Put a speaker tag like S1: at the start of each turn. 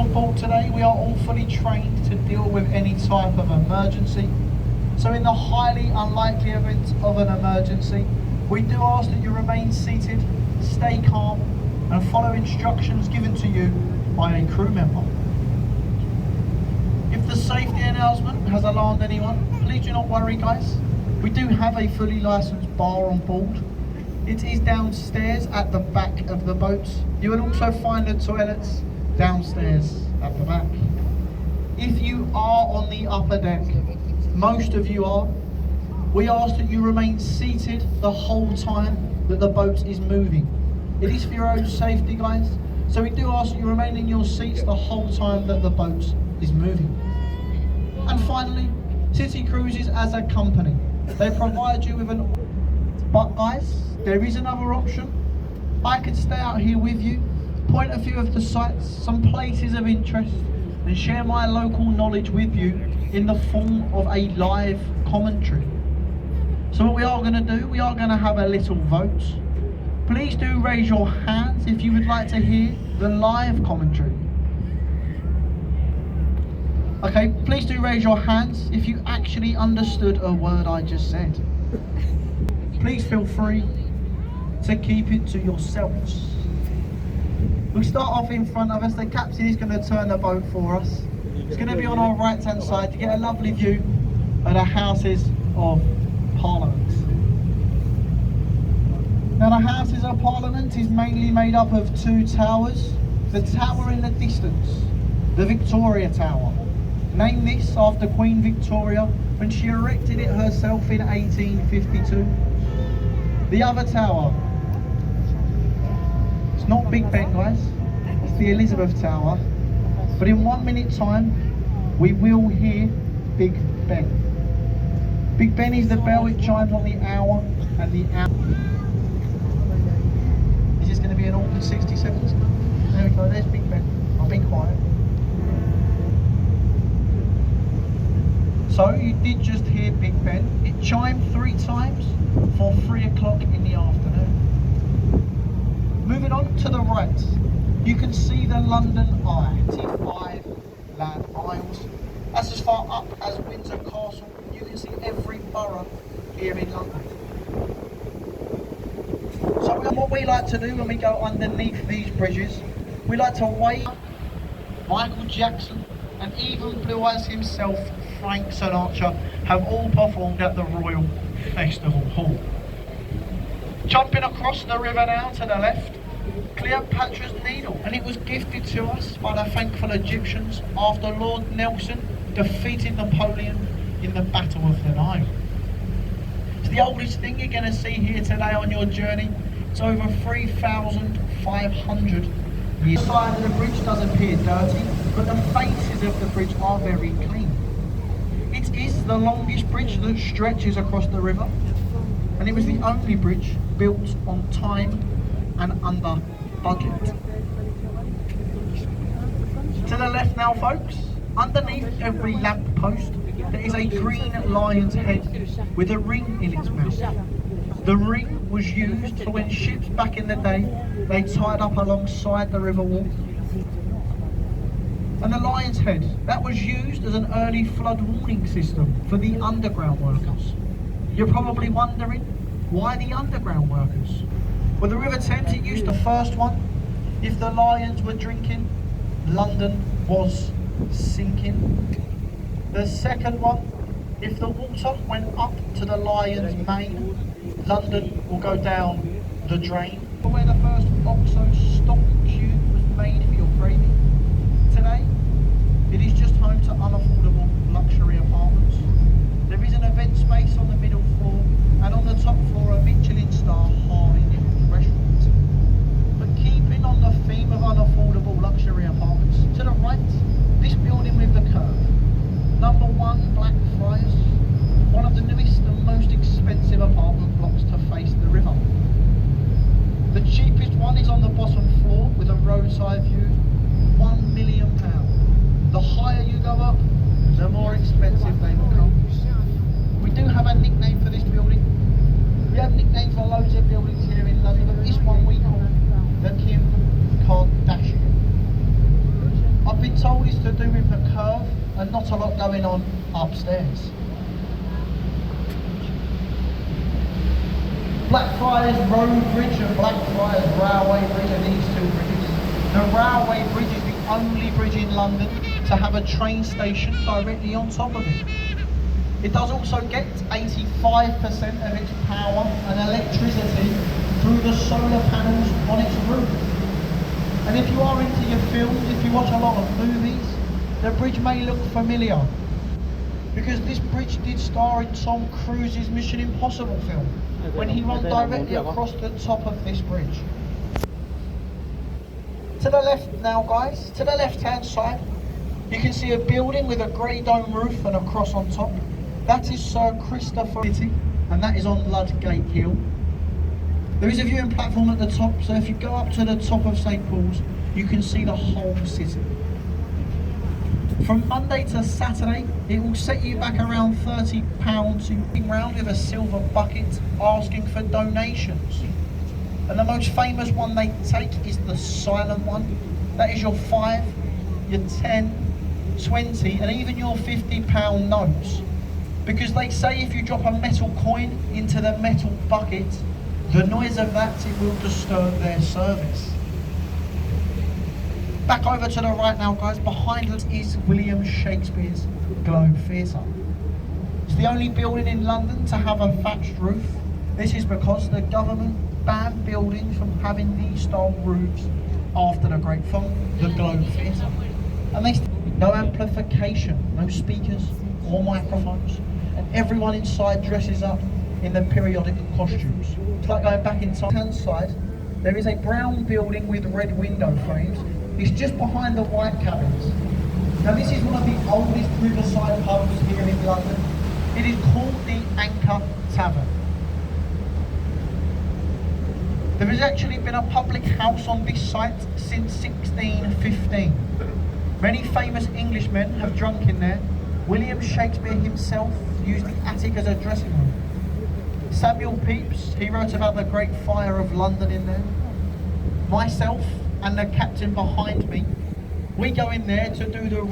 S1: on board today, we are all fully trained to deal with any type of emergency. So in the highly unlikely event of an emergency, we do ask that you remain seated, stay calm, and follow instructions given to you by a crew member. If the safety announcement has alarmed anyone, please do not worry, guys. We do have a fully licensed bar on board. It is downstairs at the back of the boat. You will also find the toilets downstairs at the back. If you are on the upper deck, most of you are, we ask that you remain seated the whole time that the boat is moving. It is for your own safety, guys, so we do ask that you remain in your seats the whole time that the boat is moving. And finally, City Cruises as a company, they provide you with an... But guys, there is another option. I could stay out here with you, point a few of the sites, some places of interest, and share my local knowledge with you in the form of a live commentary. So what we are going to do, we are going to have a little vote. Please do raise your hands if you would like to hear the live commentary. Okay, please do raise your hands if you actually understood a word I just said. Please feel free to keep it to yourselves. We'll start off in front of us. The captain is going to turn the boat for us. It's going to be on our right hand side to get a lovely view of the Houses of Parliament. Now the Houses of Parliament is mainly made up of two towers. The tower in the distance, the Victoria Tower. Named this after Queen Victoria when she erected it herself in 1852. The other tower, it's not Big Ben, guys, it's the Elizabeth Tower. But in 1 minute time, we will hear Big Ben. Big Ben is the bell, it chimes on the hour and the hour. Is this going to be an awkward 60 seconds? There we go, there's Big Ben. I'll be quiet. So you did just hear Big Ben. It chimed 3 times for 3 o'clock in the afternoon. Moving on to the right, you can see the London Eye, 5 land miles. That's as far up as Windsor Castle. You can see every borough here in London. So what we like to do when we go underneath these bridges, we like to wave. Michael Jackson and even Blue Eyes himself, Frank Sinatra, have all performed at the Royal Festival Hall. Jumping across the river now to the left, Cleopatra's Needle, and it was gifted to us by the thankful Egyptians after Lord Nelson defeated Napoleon in the Battle of the Nile. It's the oldest thing you're going to see here today on your journey. It's over 3,500 years. The side of the bridge does appear dirty, but the faces of the bridge are very clean. It is the longest bridge that stretches across the river, and it was the only bridge built on time and under budget. To the left now, folks, underneath every lamp post there is a green lion's head with a ring in its mouth. The ring was used for when ships back in the day, they tied up alongside the river wall. And the lion's head, that was used as an early flood warning system for the underground workers. You're probably wondering, why the underground workers? Well, the River Thames, it used the first one. If the lions were drinking, London was sinking. The second one, if the water went up to the lion's mane, London will go down the drain. Where the first OXO stock tube was made for your gravy. Today, it is just home to unaffordable luxury apartments. There is an event space on the middle floor, and on the top floor a Michelin star Harvey restaurant. But keeping on the theme of unaffordable luxury apartments, to the right, this building with the curve. Number 1 Blackfriars, one of the newest and most expensive apartment blocks to face the river. The cheapest one is on the bottom floor with a roadside view, £1 million. The higher you go up, the more expensive they become. We do have a nickname for this building. We have nicknames for loads of buildings here in London, but this one we call the Kim Kardashian. I've been told is to do with the curve and not a lot going on upstairs. Blackfriars Road Bridge and Blackfriars Railway Bridge are these two bridges. The Railway Bridge is the only bridge in London to have a train station directly on top of it. It does also get 85% of its power and electricity through the solar panels on its roof. And if you are into your films, if you watch a lot of movies, the bridge may look familiar, because this bridge did star in Tom Cruise's Mission Impossible film, when he ran directly across the top of this bridge. To the left now, guys, to the left hand side, you can see a building with a grey dome roof and a cross on top. That is Sir Christopher City, and that is on Ludgate Hill. There is a viewing platform at the top, so if you go up to the top of St Paul's, you can see the whole city. From Monday to Saturday, it will set you back around £30 to round with a silver bucket asking for donations. And the most famous one they take is the silent one. That is your 5, your 10, 20 and even your £50 notes. Because they say if you drop a metal coin into the metal bucket, the noise of that, it will disturb their service. Back over to the right now, guys. Behind us is William Shakespeare's Globe Theatre. It's the only building in London to have a thatched roof. This is because the government banned buildings from having these style roofs after the Great Fire, the Globe Theatre. And they no amplification, no speakers or microphones, and everyone inside dresses up in the periodic costumes. It's like going back in time. On the hand side, there is a brown building with red window frames. It's just behind the white cabins. Now this is one of the oldest riverside pubs here in London. It is called the Anchor Tavern. There has actually been a public house on this site since 1615. Many famous Englishmen have drunk in there. William Shakespeare himself used the attic as a dressing room. Samuel Pepys, he wrote about the Great Fire of London in there. Myself and the captain behind me, we go in there to do the